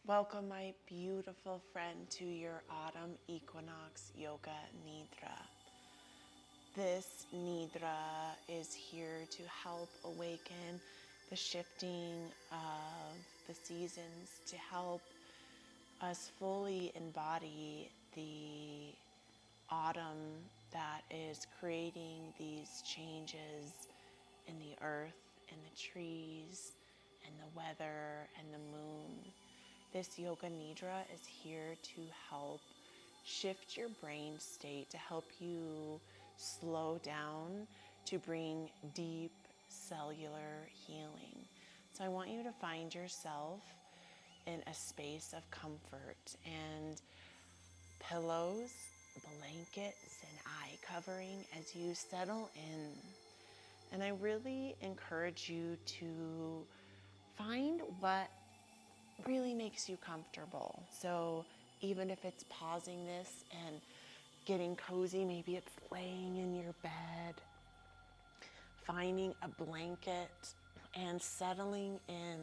Welcome, my beautiful friend, to your Autumn Equinox Yoga Nidra. This Nidra is here to help awaken the shifting of the seasons, to help us fully embody the autumn that is creating these changes in the earth and the trees and the weather and the moon. This Yoga Nidra is here to help shift your brain state, to help you slow down, to bring deep cellular healing. So I want you to find yourself in a space of comfort and pillows, blankets, and eye covering as you settle in. And I really encourage you to find what really makes you comfortable. So even if it's pausing this and getting cozy, maybe it's laying in your bed, finding a blanket and settling in,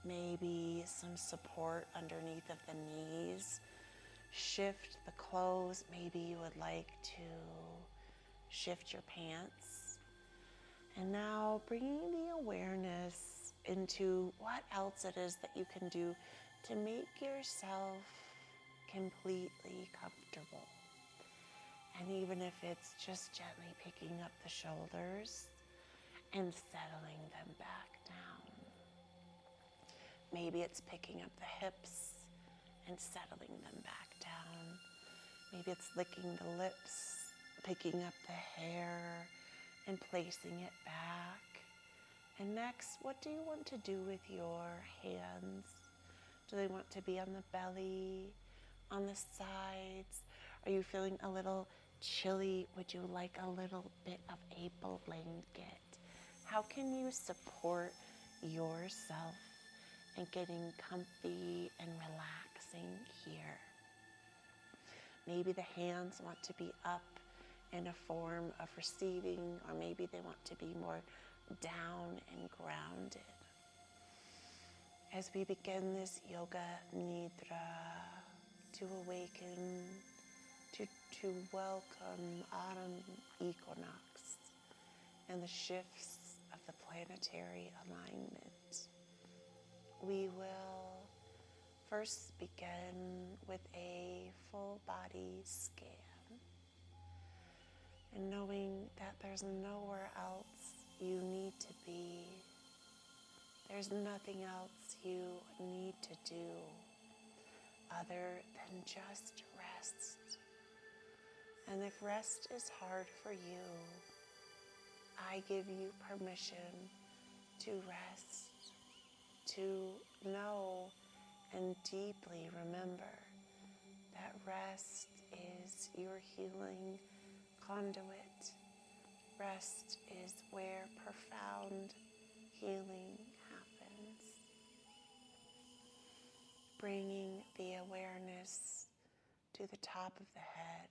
maybe some support underneath of the knees. Shift the clothes. Maybe you would like to shift your pants. And now bringing the awareness into what else it is that you can do to make yourself completely comfortable. And even if it's just gently picking up the shoulders and settling them back down. Maybe it's picking up the hips and settling them back down. Maybe it's licking the lips, picking up the hair and placing it back. And next, what do you want to do with your hands? Do they want to be on the belly, on the sides? Are you feeling a little chilly? Would you like a little bit of a blanket? How can you support yourself in getting comfy and relaxing here? Maybe the hands want to be up in a form of receiving, or maybe they want to be more down and grounded. As we begin this Yoga Nidra, to awaken, to welcome Autumn Equinox and the shifts of the planetary alignment, we will first begin with a full body scan. And knowing that there's nowhere else you need to be. There's nothing else you need to do other than just rest. And if rest is hard for you, I give you permission to rest, to know and deeply remember that rest is your healing conduit. Rest is where profound healing happens. Bringing the awareness to the top of the head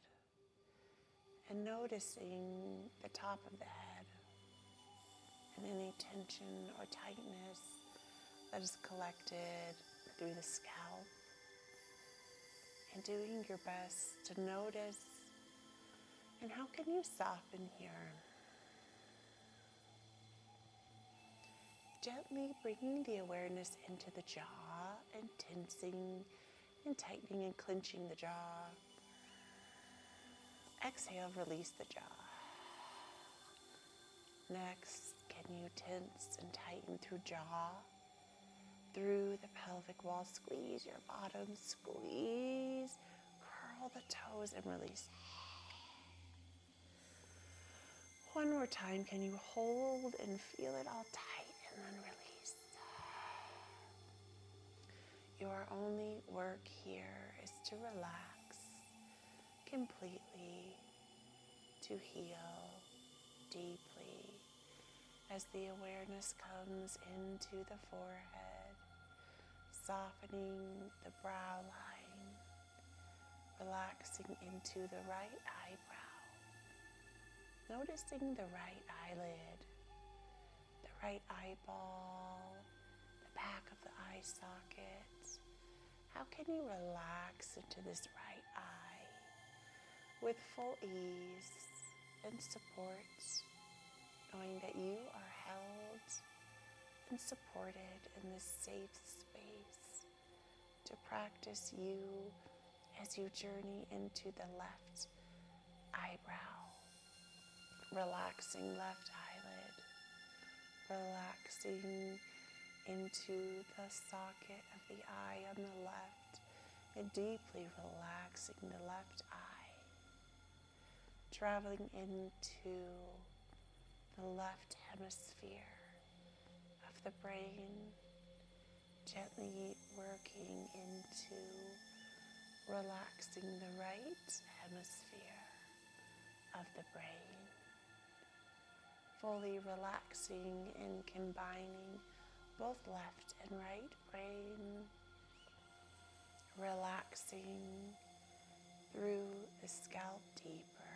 and noticing the top of the head and any tension or tightness that is collected through the scalp, and doing your best to notice. And how can you soften here? Gently bringing the awareness into the jaw and tensing and tightening and clenching the jaw. Exhale, release the jaw. Next, can you tense and tighten through jaw, through the pelvic wall? Squeeze your bottom, squeeze, curl the toes and release. One more time, can you hold and feel it all tight and then release? Your only work here is to relax completely, to heal deeply as the awareness comes into the forehead, softening the brow line, relaxing into the right eyebrow. Noticing the right eyelid, the right eyeball, the back of the eye socket, how can you relax into this right eye with full ease and support, knowing that you are held and supported in this safe space to practice you as you journey into the left eyebrow, relaxing left eyelid, relaxing into the socket of the eye on the left, and deeply relaxing the left eye, traveling into the left hemisphere of the brain, gently working into relaxing the right hemisphere of the brain, fully relaxing and combining both left and right brain, relaxing through the scalp deeper.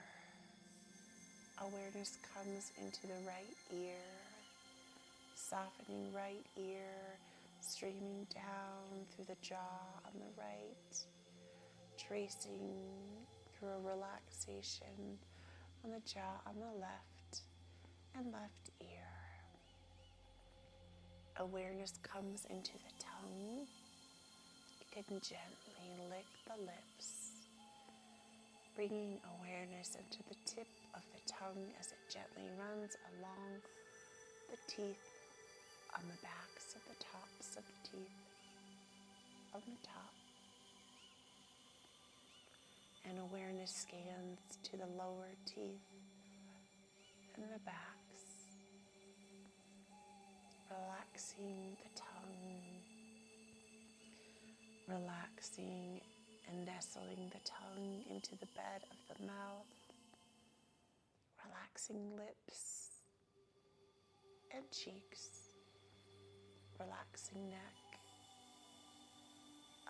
Awareness comes into the right ear, softening right ear, streaming down through the jaw on the right, tracing through a relaxation on the jaw on the left and left ear. Awareness comes into the tongue. You can gently lick the lips, bringing awareness into the tip of the tongue as it gently runs along the teeth on the backs of the tops of the teeth on the top. And awareness scans to the lower teeth and the backs, relaxing the tongue, relaxing and nestling the tongue into the bed of the mouth, relaxing lips and cheeks, relaxing neck,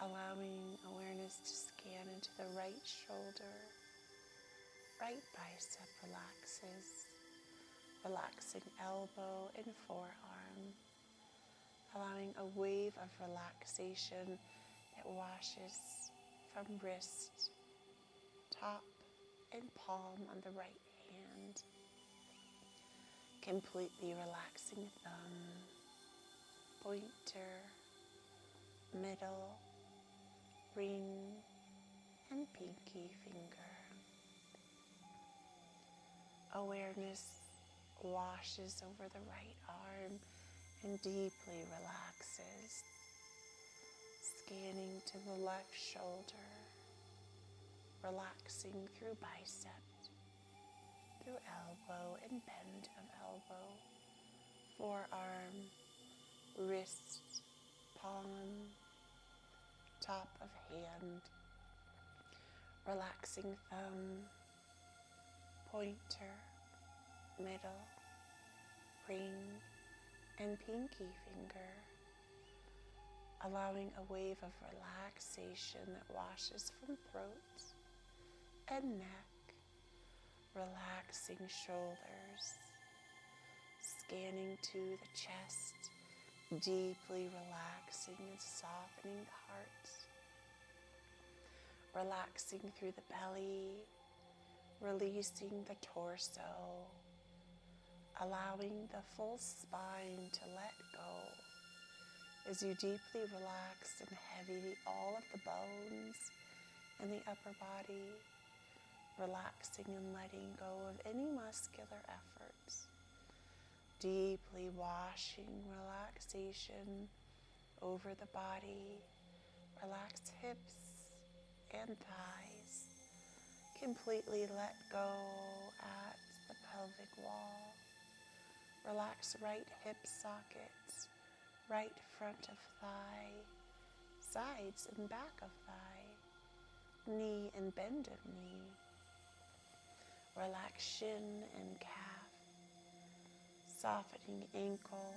allowing awareness to scan into the right shoulder, right bicep relaxes, relaxing elbow and forearm, allowing a wave of relaxation that washes from wrist, top, and palm on the right hand, completely relaxing thumb, pointer, middle, ring, and pinky finger. Awareness washes over the right arm and deeply relaxes, scanning to the left shoulder, relaxing through bicep, through elbow and bend of elbow, forearm, wrist, palm, top of hand, relaxing thumb, pointer, middle, ring, and pinky finger, allowing a wave of relaxation that washes from throat and neck, relaxing shoulders, scanning to the chest, deeply relaxing and softening the heart, relaxing through the belly, releasing the torso, allowing the full spine to let go as you deeply relax and heavy all of the bones in the upper body, relaxing and letting go of any muscular efforts, deeply washing relaxation over the body, relax hips and thighs, completely let go at the pelvic wall, relax right hip sockets, right front of thigh, sides and back of thigh, knee and bend of knee, relax shin and calf, softening ankle,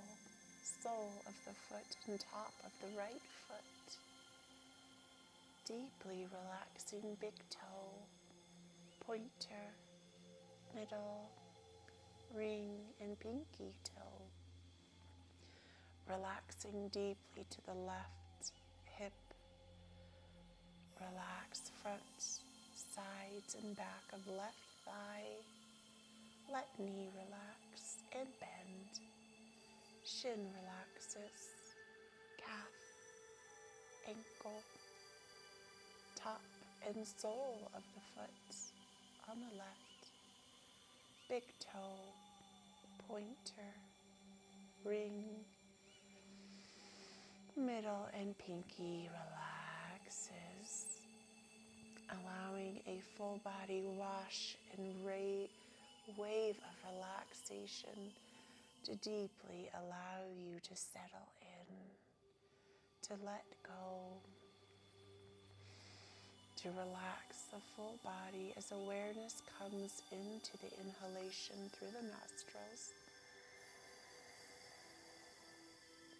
sole of the foot and top of the right foot, deeply relaxing big toe, pointer, middle, ring, and pinky toe, relaxing deeply to the left hip, sides and back of left thigh. Let knee relax and bend. Shin relaxes. Calf, ankle, top and sole of the foot on the left. Big toe, pointer, ring, middle and pinky relaxes, allowing a full body wash and wave of relaxation to deeply allow you to settle in, to let go, to relax the full body as awareness comes into the inhalation through the nostrils.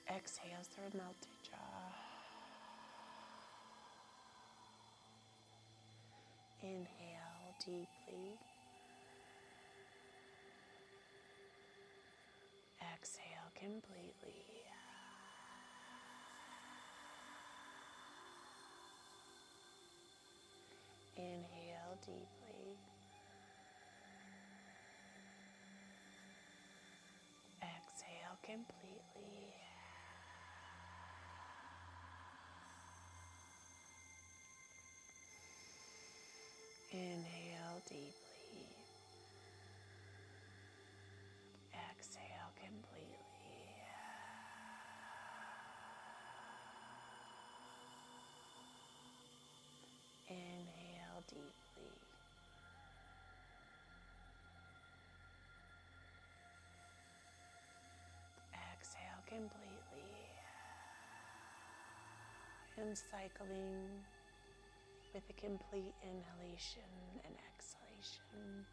Exhale through melted jaw. Inhale deeply. Exhale completely. Inhale deeply. Exhale completely. Inhale deeply. Exhale completely. Inhale deeply. Exhale completely. And cycling with a complete inhalation and exhalation.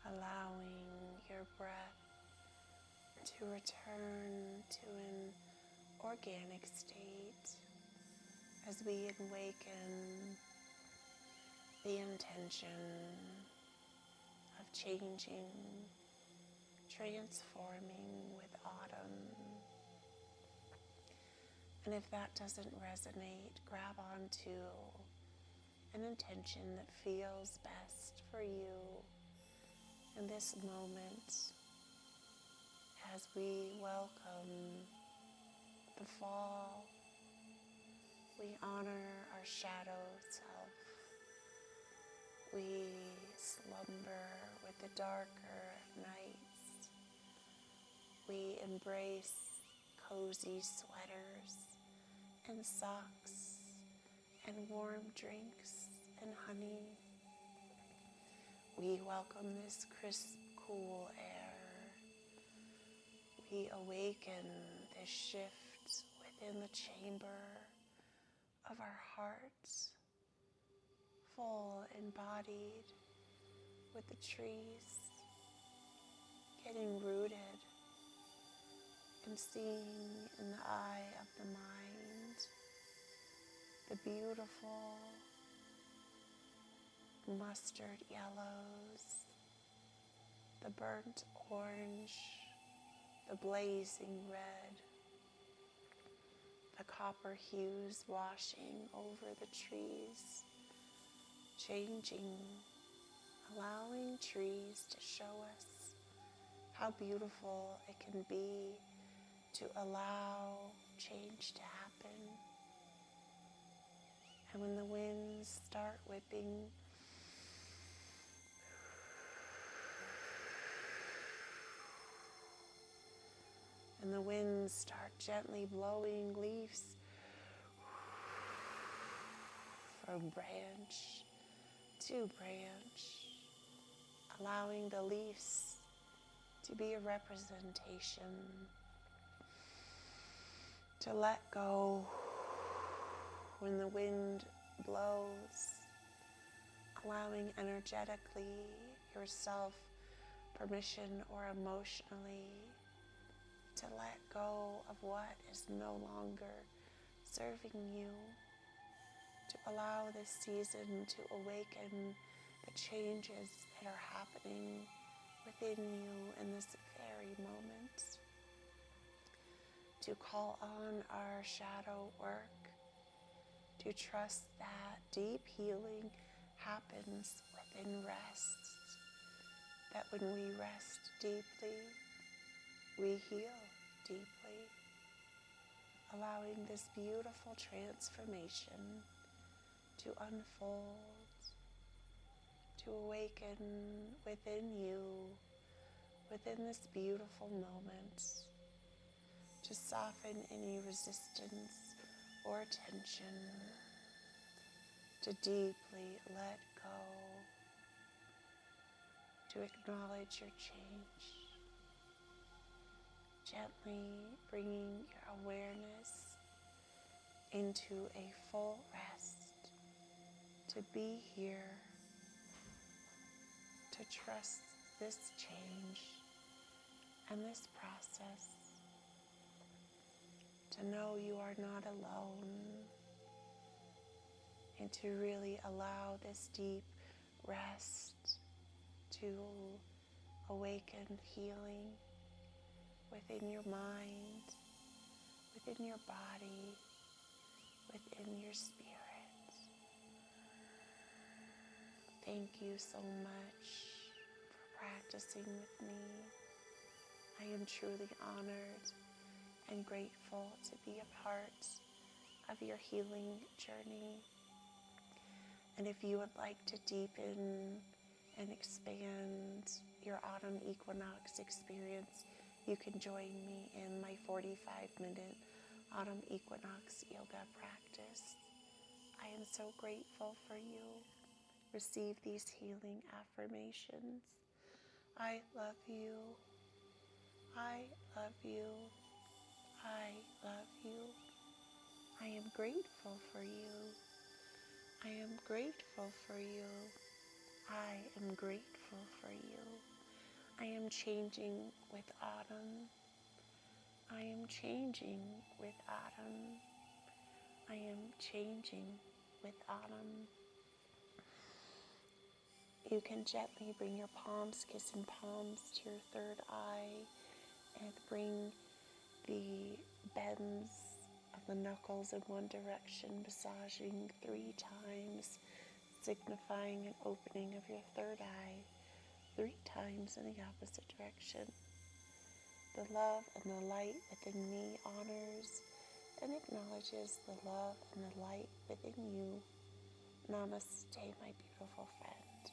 Allowing your breath to return to an organic state as we awaken the intention of changing, transforming with autumn. And if that doesn't resonate, grab onto an intention that feels best for you in this moment as we welcome the fall. We honor our shadow self. We slumber with the darker nights. We embrace cozy sweaters and socks and warm drinks and honey. We welcome this crisp, cool air. We awaken this shift within the chamber of our hearts, full embodied with the trees, getting rooted and seeing in the eye of the mind the beautiful mustard yellows, the burnt orange, the blazing red, the copper hues washing over the trees, changing, allowing trees to show us how beautiful it can be to allow change to happen. And when the winds start whipping start gently blowing leaves from branch to branch, allowing the leaves to be a representation, to let go when the wind blows, allowing energetically yourself permission or emotionally to let go of what is no longer serving you, to allow this season to awaken the changes that are happening within you in this very moment, to call on our shadow work, to trust that deep healing happens within rest, that when we rest deeply, we heal deeply, allowing this beautiful transformation to unfold, to awaken within you, within this beautiful moment, to soften any resistance or tension, to deeply let go, to acknowledge your change, gently bringing your awareness into a full rest, to be here, to trust this change and this process, to know you are not alone, and to really allow this deep rest to awaken healing within your mind, within your body, within your spirit. Thank you so much for practicing with me. I am truly honored and grateful to be a part of your healing journey. And if you would like to deepen and expand your autumn equinox experience, you can join me in my 45-minute autumn equinox yoga practice. I am so grateful for you. Receive these healing affirmations. I love you. I love you. I love you. I am grateful for you. I am grateful for you. I am grateful for you. I am changing with autumn. I am changing with autumn. I am changing with autumn. You can gently bring your palms, kissing palms to your third eye, and bring the bends of the knuckles in one direction, massaging 3 times, signifying an opening of your third eye, 3 times in the opposite direction. The love and the light within me honors and acknowledges the love and the light within you. Namaste, my beautiful friend.